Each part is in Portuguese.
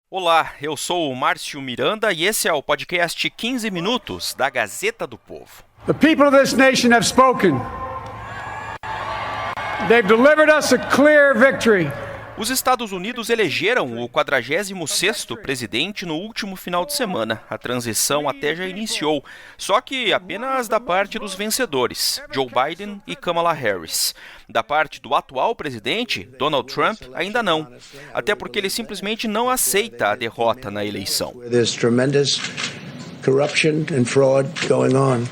Olá, eu sou o Márcio Miranda e esse é o podcast 15 Minutos da Gazeta do Povo. The people of this nation have spoken. They've delivered us a clear victory. Os Estados Unidos elegeram o 46º presidente no último final de semana. A transição até já iniciou, só que apenas da parte dos vencedores, Joe Biden e Kamala Harris. Da parte do atual presidente, Donald Trump, ainda não. Até porque ele simplesmente não aceita a derrota na eleição. There's tremendous corruption and fraud going on.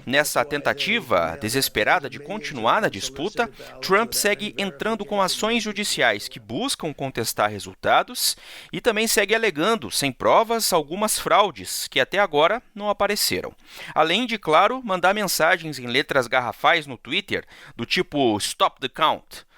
Nessa tentativa desesperada de continuar na disputa, Trump segue entrando com ações judiciais que buscam contestar resultados e também segue alegando, sem provas, algumas fraudes que até agora não apareceram. Além de, claro, mandar mensagens em letras garrafais no Twitter, do tipo "Stop the Count".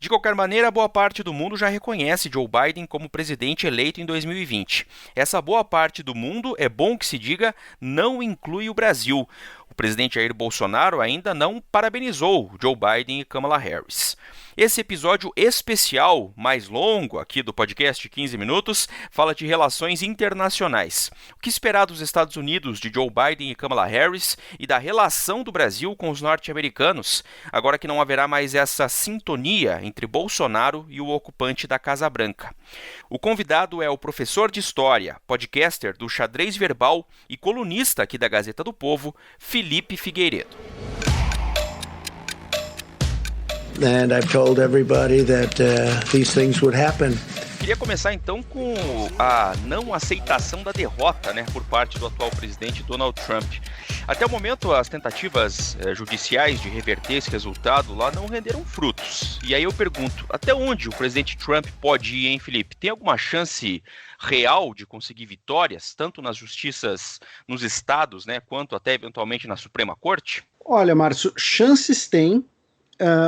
De qualquer maneira, boa parte do mundo já reconhece Joe Biden como presidente eleito em 2020. Essa boa parte do mundo, é bom que se diga, não inclui o Brasil. O presidente Jair Bolsonaro ainda não parabenizou Joe Biden e Kamala Harris. Esse episódio especial, mais longo aqui do podcast 15 Minutos, fala de relações internacionais. O que esperar dos Estados Unidos de Joe Biden e Kamala Harris e da relação do Brasil com os norte-americanos, agora que não haverá mais essa sintonia entre Bolsonaro e o ocupante da Casa Branca. O convidado é o professor de História, podcaster do Xadrez Verbal e colunista aqui da Gazeta do Povo, Felipe Figueiredo. And I've told everybody that these things would happen. Queria começar então com a não aceitação da derrota, por parte do atual presidente Donald Trump. Até o momento, as tentativas judiciais de reverter esse resultado lá não renderam frutos. E aí eu pergunto, até onde o presidente Trump pode ir, hein, Felipe? Tem alguma chance real de conseguir vitórias, tanto nas justiças nos estados, quanto até eventualmente na Suprema Corte? Olha, Márcio, chances tem.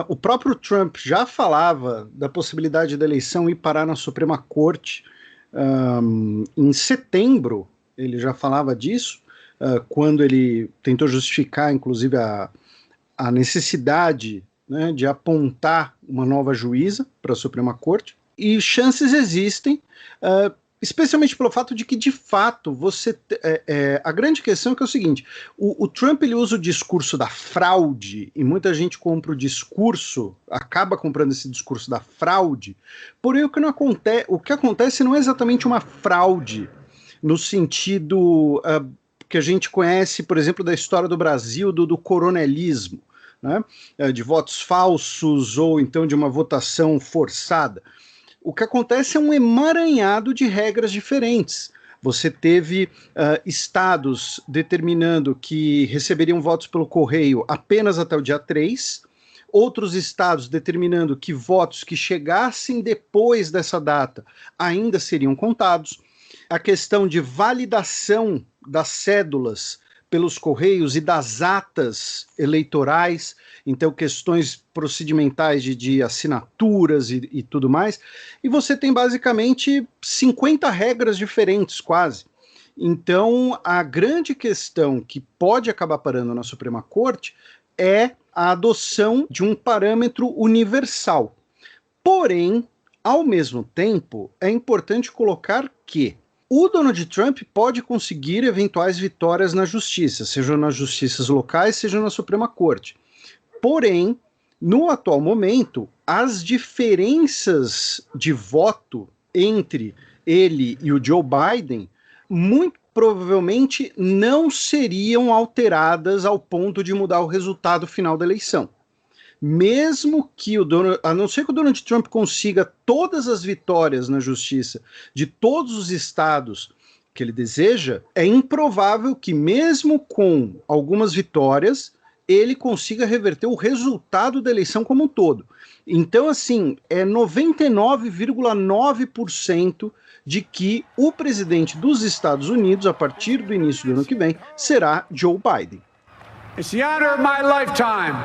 O próprio Trump já falava da possibilidade da eleição ir parar na Suprema Corte. Em setembro, ele já falava disso, quando ele tentou justificar, inclusive, a necessidade, de apontar uma nova juíza para a Suprema Corte. E chances existem, especialmente pelo fato de que, de fato, a grande questão é que é o seguinte, o Trump ele usa o discurso da fraude, e muita gente acaba comprando esse discurso da fraude, porém o que acontece não é exatamente uma fraude, no sentido que a gente conhece, por exemplo, da história do Brasil, do coronelismo, de votos falsos, ou então de uma votação forçada. O que acontece é um emaranhado de regras diferentes. Você teve estados determinando que receberiam votos pelo correio apenas até o dia 3, outros estados determinando que votos que chegassem depois dessa data ainda seriam contados. A questão de validação das cédulas pelos correios e das atas eleitorais, então questões procedimentais de assinaturas e tudo mais, e você tem basicamente 50 regras diferentes quase. Então a grande questão que pode acabar parando na Suprema Corte é a adoção de um parâmetro universal. Porém, ao mesmo tempo, é importante colocar que o Donald Trump pode conseguir eventuais vitórias na justiça, seja nas justiças locais, seja na Suprema Corte. Porém, no atual momento, as diferenças de voto entre ele e o Joe Biden muito provavelmente não seriam alteradas ao ponto de mudar o resultado final da eleição. Mesmo que a não ser que o Donald Trump consiga todas as vitórias na justiça de todos os estados que ele deseja, é improvável que mesmo com algumas vitórias, ele consiga reverter o resultado da eleição como um todo. Então, assim, é 99,9% de que o presidente dos Estados Unidos, a partir do início do ano que vem, será Joe Biden. It's the honor of my lifetime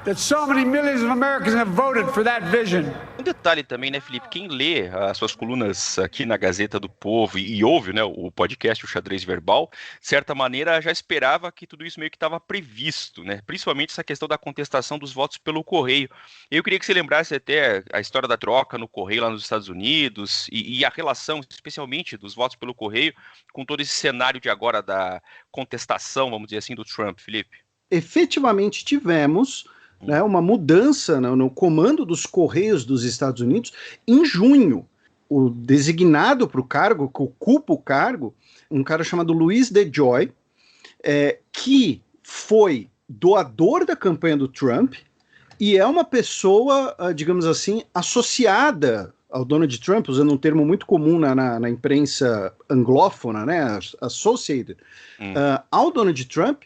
that so many millions of Americans have voted for that vision. Um detalhe também, né, Felipe? Quem lê as suas colunas aqui na Gazeta do Povo e ouve, né, o podcast, o Xadrez Verbal, de certa maneira já esperava que tudo isso meio que estava previsto, né? Principalmente essa questão da contestação dos votos pelo correio. Eu queria que você lembrasse até a história da troca no correio lá nos Estados Unidos e a relação, especialmente, dos votos pelo correio com todo esse cenário de agora da contestação, vamos dizer assim, do Trump, Felipe. Efetivamente tivemos, né, uma mudança no comando dos Correios dos Estados Unidos em junho. O designado para o cargo, que ocupa o cargo, um cara chamado Louis DeJoy, que foi doador da campanha do Trump e é uma pessoa, digamos assim, associada ao Donald Trump, usando um termo muito comum na imprensa anglófona, né, associated, ao Donald Trump,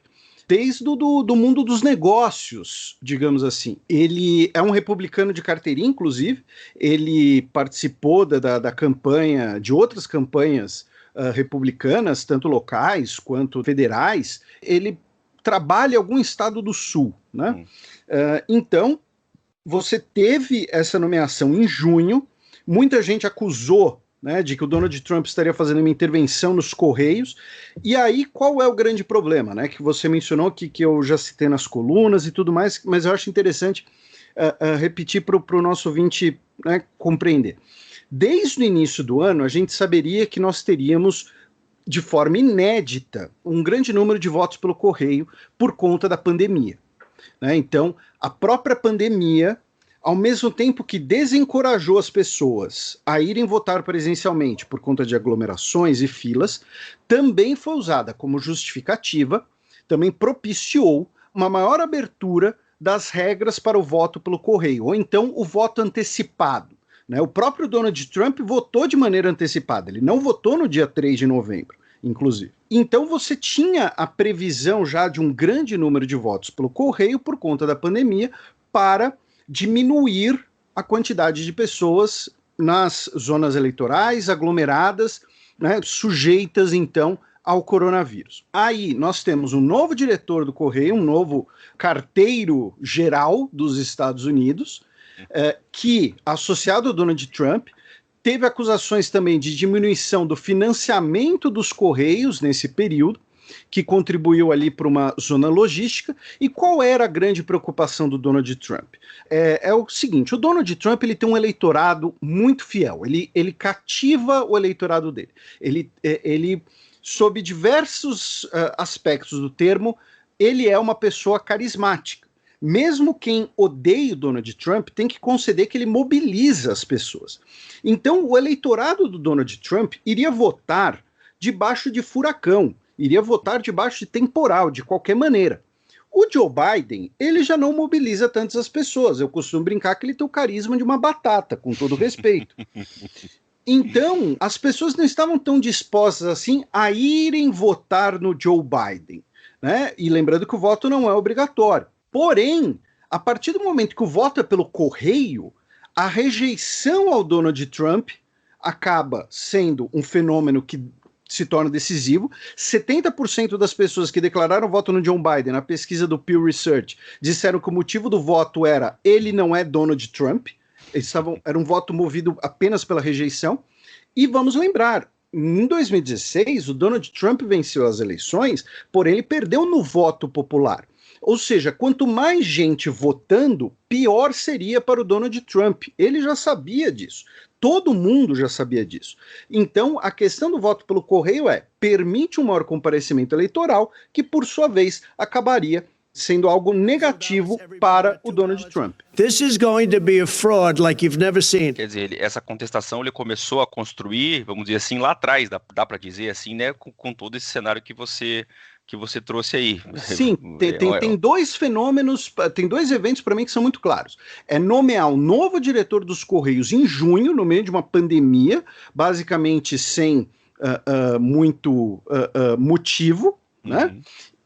desde do mundo dos negócios, digamos assim. Ele é um republicano de carteirinha, inclusive, ele participou da campanha, de outras campanhas republicanas, tanto locais quanto federais. Ele trabalha em algum estado do sul, né? Então, você teve essa nomeação em junho, muita gente acusou, né, de que o Donald Trump estaria fazendo uma intervenção nos Correios, e aí qual é o grande problema, né, que você mencionou, que eu já citei nas colunas e tudo mais, mas eu acho interessante repetir para o nosso ouvinte, né, compreender. Desde o início do ano, a gente saberia que nós teríamos, de forma inédita, um grande número de votos pelo correio por conta da pandemia, né? Então, a própria pandemia, ao mesmo tempo que desencorajou as pessoas a irem votar presencialmente por conta de aglomerações e filas, também foi usada como justificativa, também propiciou uma maior abertura das regras para o voto pelo correio, ou então o voto antecipado, né? O próprio Donald Trump votou de maneira antecipada, ele não votou no dia 3 de novembro, inclusive. Então você tinha a previsão já de um grande número de votos pelo correio por conta da pandemia para diminuir a quantidade de pessoas nas zonas eleitorais, aglomeradas, né, sujeitas, então, ao coronavírus. Aí nós temos um novo diretor do Correio, um novo carteiro geral dos Estados Unidos, que, associado ao Donald Trump, teve acusações também de diminuição do financiamento dos Correios nesse período, que contribuiu ali para uma zona logística. E qual era a grande preocupação do Donald Trump? É o seguinte, o Donald Trump ele tem um eleitorado muito fiel, ele cativa o eleitorado dele. Ele sob diversos aspectos do termo, ele é uma pessoa carismática. Mesmo quem odeia o Donald Trump tem que conceder que ele mobiliza as pessoas. Então, o eleitorado do Donald Trump iria votar debaixo de furacão, iria votar debaixo de temporal, de qualquer maneira. O Joe Biden, ele já não mobiliza tantas as pessoas. Eu costumo brincar que ele tem o carisma de uma batata, com todo respeito. Então, as pessoas não estavam tão dispostas assim a irem votar no Joe Biden, né? E lembrando que o voto não é obrigatório. Porém, a partir do momento que o voto é pelo correio, a rejeição ao Donald Trump acaba sendo um fenômeno que se torna decisivo. 70% das pessoas que declararam voto no Joe Biden, na pesquisa do Pew Research, disseram que o motivo do voto era ele não é Donald Trump. Era um voto movido apenas pela rejeição. E vamos lembrar, em 2016, o Donald Trump venceu as eleições, porém ele perdeu no voto popular. Ou seja, quanto mais gente votando, pior seria para o Donald Trump. Ele já sabia disso. Todo mundo já sabia disso. Então, a questão do voto pelo correio permite um maior comparecimento eleitoral, que, por sua vez, acabaria sendo algo negativo para o Donald Trump. This is going to be a fraud like you've never seen. Quer dizer, essa contestação ele começou a construir, vamos dizer assim, lá atrás, dá para dizer assim, né, com todo esse cenário que você trouxe aí. Sim, tem dois fenômenos, tem dois eventos para mim que são muito claros. É nomear um novo diretor dos Correios em junho, no meio de uma pandemia, basicamente sem muito motivo, né?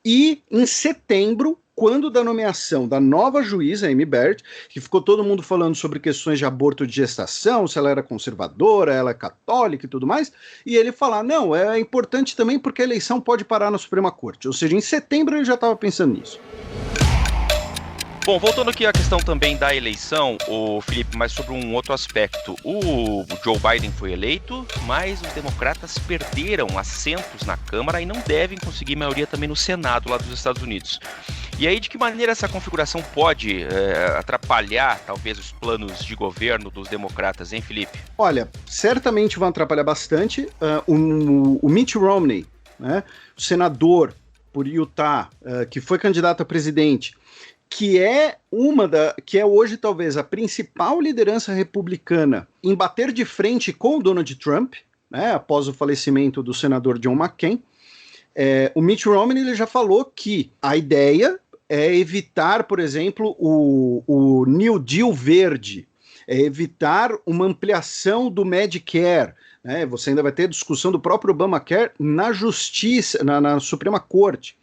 E em setembro, quando da nomeação da nova juíza, Amy Barrett, que ficou todo mundo falando sobre questões de aborto de gestação, se ela era conservadora, ela é católica e tudo mais, e ele falar, não, é importante também porque a eleição pode parar na Suprema Corte. Ou seja, em setembro ele já estava pensando nisso. Bom, voltando aqui à questão também da eleição, o Felipe, mas sobre um outro aspecto. O Joe Biden foi eleito, mas os democratas perderam assentos na Câmara e não devem conseguir maioria também no Senado lá dos Estados Unidos. E aí, de que maneira essa configuração pode atrapalhar, talvez, os planos de governo dos democratas, hein, Felipe? Olha, certamente vão atrapalhar bastante. O Mitt Romney, né, o senador por Utah, que foi candidato a presidente, que é hoje talvez a principal liderança republicana em bater de frente com o Donald Trump, né, após o falecimento do senador John McCain. O Mitt Romney ele já falou que a ideia é evitar, por exemplo, o New Deal verde, é evitar uma ampliação do Medicare, né? Você ainda vai ter discussão do próprio Obamacare na justiça, na Suprema Corte.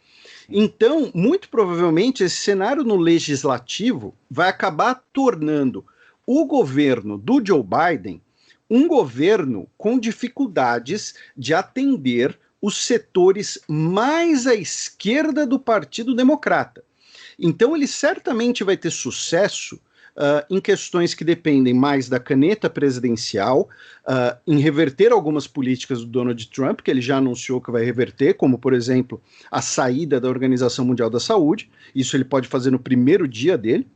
Então, muito provavelmente, esse cenário no legislativo vai acabar tornando o governo do Joe Biden um governo com dificuldades de atender os setores mais à esquerda do Partido Democrata. Então, ele certamente vai ter sucesso em questões que dependem mais da caneta presidencial, em reverter algumas políticas do Donald Trump, que ele já anunciou que vai reverter, como, por exemplo, a saída da Organização Mundial da Saúde. Isso ele pode fazer no primeiro dia dele,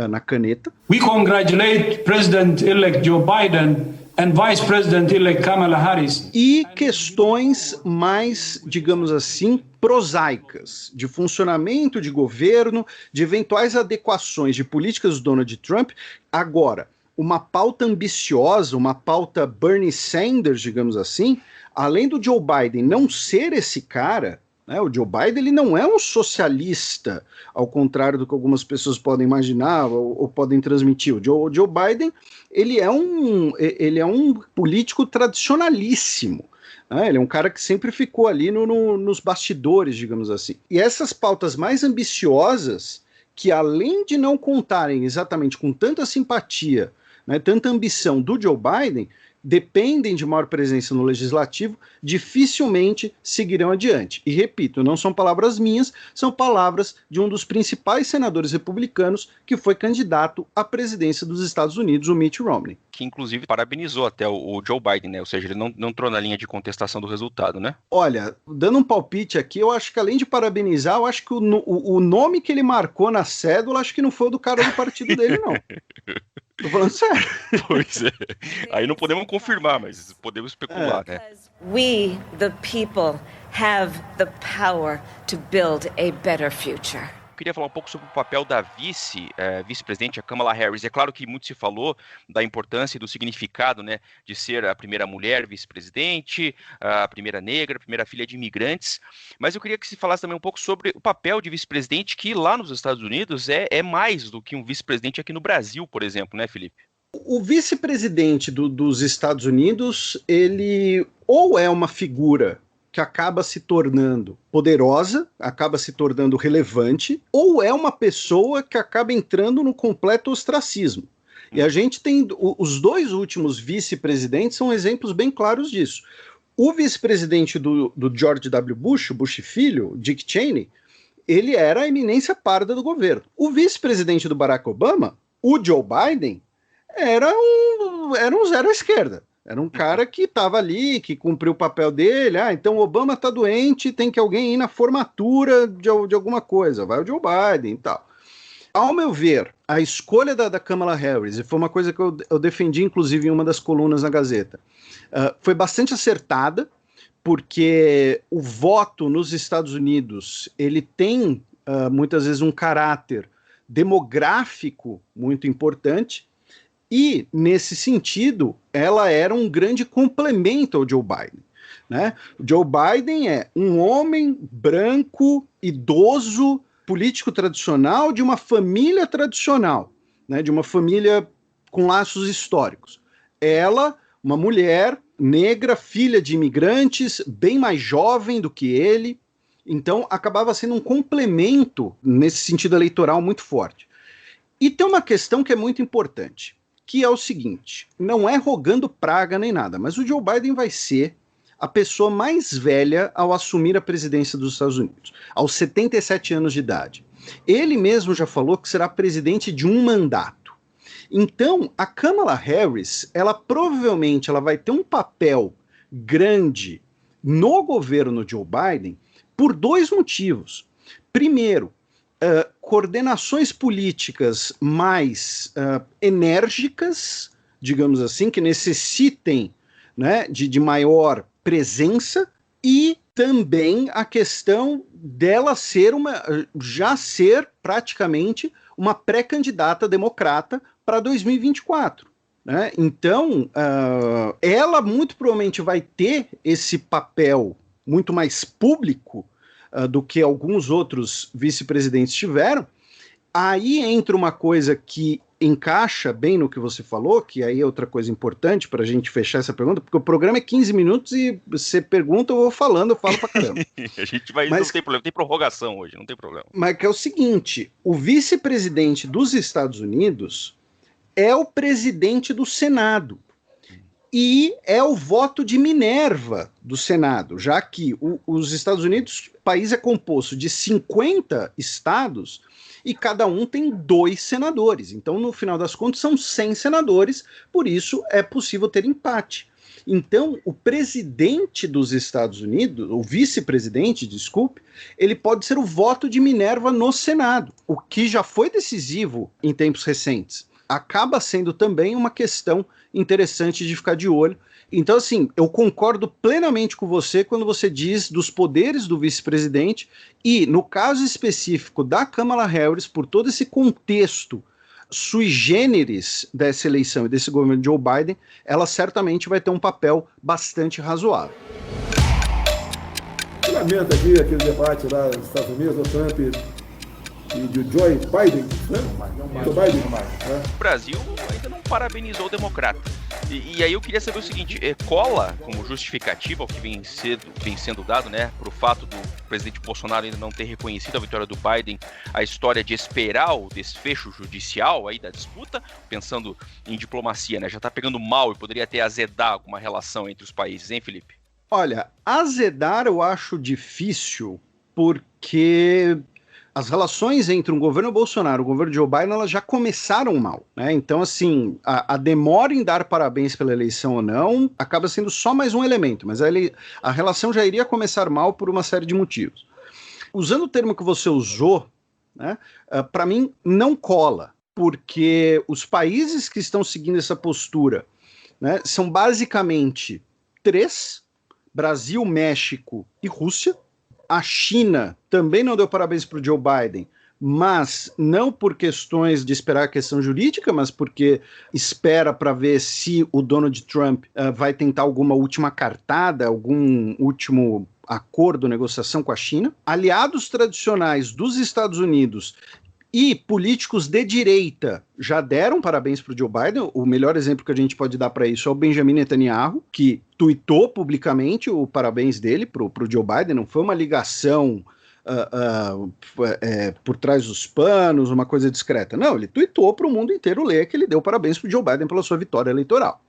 na caneta. We congratulate President-elect Joe Biden and Vice President-elect Kamala Harris. E questões mais, digamos assim, prosaicas, de funcionamento de governo, de eventuais adequações de políticas do Donald Trump. Agora, uma pauta ambiciosa, uma pauta Bernie Sanders, digamos assim, além do Joe Biden não ser esse cara, né, o Joe Biden ele não é um socialista, ao contrário do que algumas pessoas podem imaginar ou podem transmitir. O Joe Biden ele é um político tradicionalíssimo. Ele é um cara que sempre ficou ali nos bastidores, digamos assim. E essas pautas mais ambiciosas, que além de não contarem exatamente com tanta simpatia, né, tanta ambição do Joe Biden, dependem de maior presença no legislativo, dificilmente seguirão adiante. E repito, não são palavras minhas, são palavras de um dos principais senadores republicanos que foi candidato à presidência dos Estados Unidos, o Mitt Romney. Que inclusive parabenizou até o Joe Biden, né? Ou seja, ele não entrou na linha de contestação do resultado, né? Olha, dando um palpite aqui, eu acho que além de parabenizar, eu acho que o nome que ele marcou na cédula, acho que não foi o do cara do partido dele, não. Tô falando sério. Pois é. Aí não podemos confirmar, mas podemos especular, né? We, the people, have the power to build a better future. Eu queria falar um pouco sobre o papel da vice-presidente, a Kamala Harris. É claro que muito se falou da importância e do significado, né, de ser a primeira mulher vice-presidente, a primeira negra, a primeira filha de imigrantes, mas eu queria que se falasse também um pouco sobre o papel de vice-presidente, que lá nos Estados Unidos é mais do que um vice-presidente aqui no Brasil, por exemplo, né, Felipe? O vice-presidente dos Estados Unidos, ele ou é uma figura que acaba se tornando poderosa, acaba se tornando relevante, ou é uma pessoa que acaba entrando no completo ostracismo. E a gente tem os dois últimos vice-presidentes são exemplos bem claros disso. O vice-presidente do George W. Bush, o Bush filho, Dick Cheney, ele era a eminência parda do governo. O vice-presidente do Barack Obama, o Joe Biden, era um zero à esquerda. Era um cara que estava ali, que cumpriu o papel dele. Então o Obama está doente, tem que alguém ir na formatura de alguma coisa. Vai o Joe Biden e tal. Ao meu ver, a escolha da Kamala Harris, e foi uma coisa que eu defendi, inclusive, em uma das colunas na Gazeta, foi bastante acertada, porque o voto nos Estados Unidos, ele tem, muitas vezes, um caráter demográfico muito importante, e, nesse sentido, ela era um grande complemento ao Joe Biden, né? O Joe Biden é um homem branco, idoso, político tradicional, de uma família tradicional, né? De uma família com laços históricos. Ela, uma mulher negra, filha de imigrantes, bem mais jovem do que ele, então acabava sendo um complemento nesse sentido eleitoral muito forte. E tem uma questão que é muito importante, que é o seguinte, não é rogando praga nem nada, mas o Joe Biden vai ser a pessoa mais velha ao assumir a presidência dos Estados Unidos, aos 77 anos de idade. Ele mesmo já falou que será presidente de um mandato. Então, a Kamala Harris, ela provavelmente vai ter um papel grande no governo Joe Biden por dois motivos. Primeiro, coordenações políticas mais enérgicas, digamos assim, que necessitem, né, de maior presença, e também a questão dela já ser praticamente uma pré-candidata democrata para 2024. Né? Então, ela muito provavelmente vai ter esse papel muito mais público do que alguns outros vice-presidentes tiveram. Aí entra uma coisa que encaixa bem no que você falou, que aí é outra coisa importante para a gente fechar essa pergunta, porque o programa é 15 minutos e você pergunta, eu vou falando, eu falo pra caramba. A gente vai, não tem problema, tem prorrogação hoje, não tem problema. Mas que é o seguinte, o vice-presidente dos Estados Unidos é o presidente do Senado e é o voto de Minerva do Senado, já que os Estados Unidos, o país é composto de 50 estados e cada um tem 2 senadores. Então, no final das contas, são 100 senadores, por isso é possível ter empate. Então, o presidente dos Estados Unidos, o vice-presidente, desculpe, ele pode ser o voto de Minerva no Senado, o que já foi decisivo em tempos recentes. Acaba sendo também uma questão interessante de ficar de olho. Então, assim, eu concordo plenamente com você quando você diz dos poderes do vice-presidente e, no caso específico da Kamala Harris, por todo esse contexto sui generis dessa eleição e desse governo de Joe Biden, ela certamente vai ter um papel bastante razoável. Eu lamento aqui aquele debate lá nos Estados Unidos, o Trump e de Joe Biden, né? O Brasil ainda não parabenizou o democrata. E aí eu queria saber o seguinte, cola como justificativa ao que vem sendo dado, né, por o fato do presidente Bolsonaro ainda não ter reconhecido a vitória do Biden, a história de esperar o desfecho judicial aí da disputa, pensando em diplomacia, né, já tá pegando mal e poderia até azedar alguma relação entre os países, hein, Felipe? Olha, azedar eu acho difícil, porque as relações entre o governo Bolsonaro e o governo Joe Biden, elas já começaram mal, né? Então, assim, a demora em dar parabéns pela eleição ou não acaba sendo só mais um elemento, mas a relação já iria começar mal por uma série de motivos. Usando o termo que você usou, né, para mim não cola, porque os países que estão seguindo essa postura, né, são basicamente 3, Brasil, México e Rússia. A China também não deu parabéns para o Joe Biden, mas não por questões de esperar a questão jurídica, mas porque espera para ver se o Donald Trump vai tentar alguma última cartada, algum último acordo, negociação com a China. Aliados tradicionais dos Estados Unidos e políticos de direita já deram parabéns para o Joe Biden. O melhor exemplo que a gente pode dar para isso é o Benjamin Netanyahu, que tuitou publicamente o parabéns dele para o Joe Biden. Não foi uma ligação por trás dos panos, uma coisa discreta. Não, ele tuitou para o mundo inteiro ler que ele deu parabéns para o Joe Biden pela sua vitória eleitoral.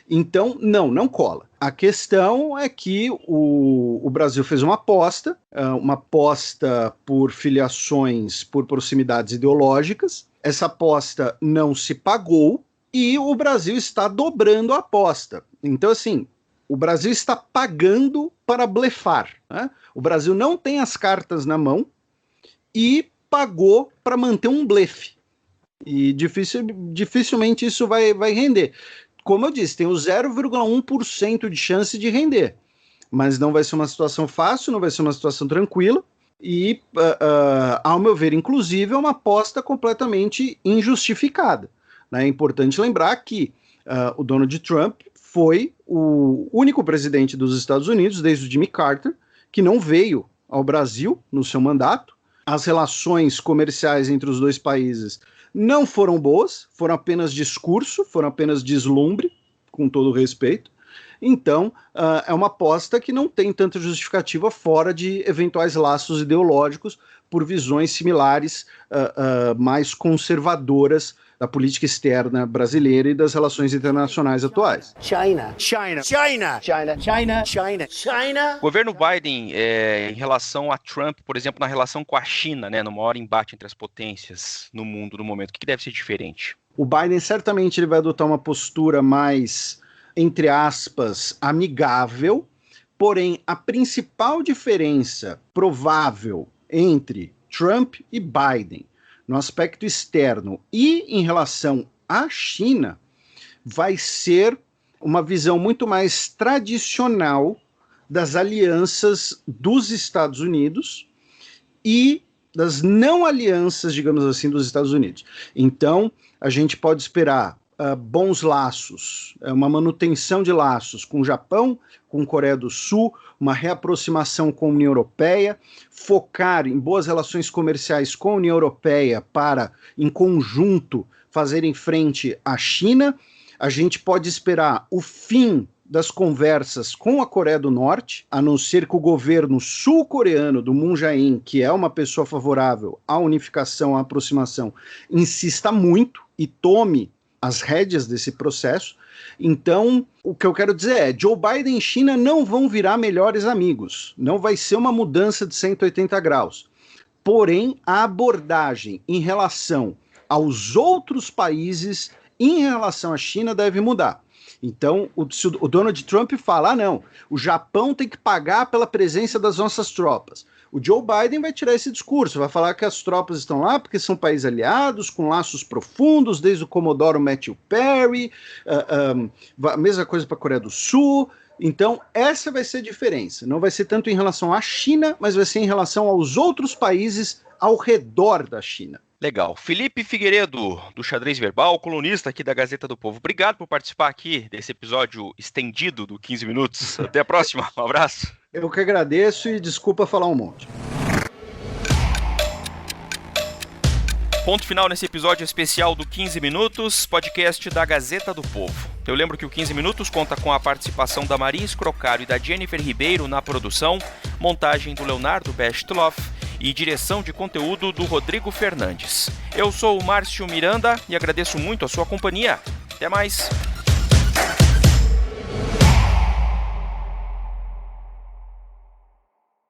Então, não cola. A questão é que o Brasil fez uma aposta por filiações, por proximidades ideológicas. Essa aposta não se pagou e o Brasil está dobrando a aposta. Então, assim, o Brasil está pagando para blefar, né? O Brasil não tem as cartas na mão e pagou para manter um blefe. E dificilmente isso vai render. Como eu disse, tem o 0,1% de chance de render, mas não vai ser uma situação fácil, não vai ser uma situação tranquila, e, ao meu ver, inclusive, é uma aposta completamente injustificada. Né? É importante lembrar que o Donald Trump foi o único presidente dos Estados Unidos, desde o Jimmy Carter, que não veio ao Brasil no seu mandato. As relações comerciais entre os dois países não foram boas, foram apenas discurso, foram apenas deslumbre, com todo respeito. Então, é uma aposta que não tem tanta justificativa fora de eventuais laços ideológicos por visões similares, mais conservadoras da política externa brasileira e das relações internacionais atuais. China. O governo Biden, em relação a Trump, por exemplo, na relação com a China, né, no maior embate entre as potências no mundo no momento, o que deve ser diferente? O Biden certamente ele vai adotar uma postura mais, entre aspas, amigável, porém a principal diferença provável entre Trump e Biden no aspecto externo e em relação à China vai ser uma visão muito mais tradicional das alianças dos Estados Unidos e das não alianças, digamos assim, dos Estados Unidos. Então, a gente pode esperar bons laços, uma manutenção de laços com o Japão, com Coreia do Sul, uma reaproximação com a União Europeia, focar em boas relações comerciais com a União Europeia para, em conjunto, fazerem frente à China. A gente pode esperar o fim das conversas com a Coreia do Norte, a não ser que o governo sul-coreano do Moon Jae-in, que é uma pessoa favorável à unificação, à aproximação, insista muito e tome as rédeas desse processo. Então, o que eu quero dizer é, Joe Biden e China não vão virar melhores amigos, não vai ser uma mudança de 180 graus. Porém, a abordagem em relação aos outros países, em relação à China, deve mudar. Então, se o Donald Trump fala, não, o Japão tem que pagar pela presença das nossas tropas. O Joe Biden vai tirar esse discurso, vai falar que as tropas estão lá porque são países aliados, com laços profundos, desde o Comodoro Matthew Perry, a mesma coisa para a Coreia do Sul. Então, essa vai ser a diferença. Não vai ser tanto em relação à China, mas vai ser em relação aos outros países ao redor da China. Legal. Felipe Figueiredo, do Xadrez Verbal, colunista aqui da Gazeta do Povo. Obrigado por participar aqui desse episódio estendido do 15 Minutos. Até a próxima. Um abraço. Eu que agradeço e desculpa falar um monte. Ponto final nesse episódio especial do 15 Minutos, podcast da Gazeta do Povo. Eu lembro que o 15 Minutos conta com a participação da Maria Escrocário e da Jennifer Ribeiro na produção, montagem do Leonardo Bestloff e direção de conteúdo do Rodrigo Fernandes. Eu sou o Márcio Miranda e agradeço muito a sua companhia. Até mais!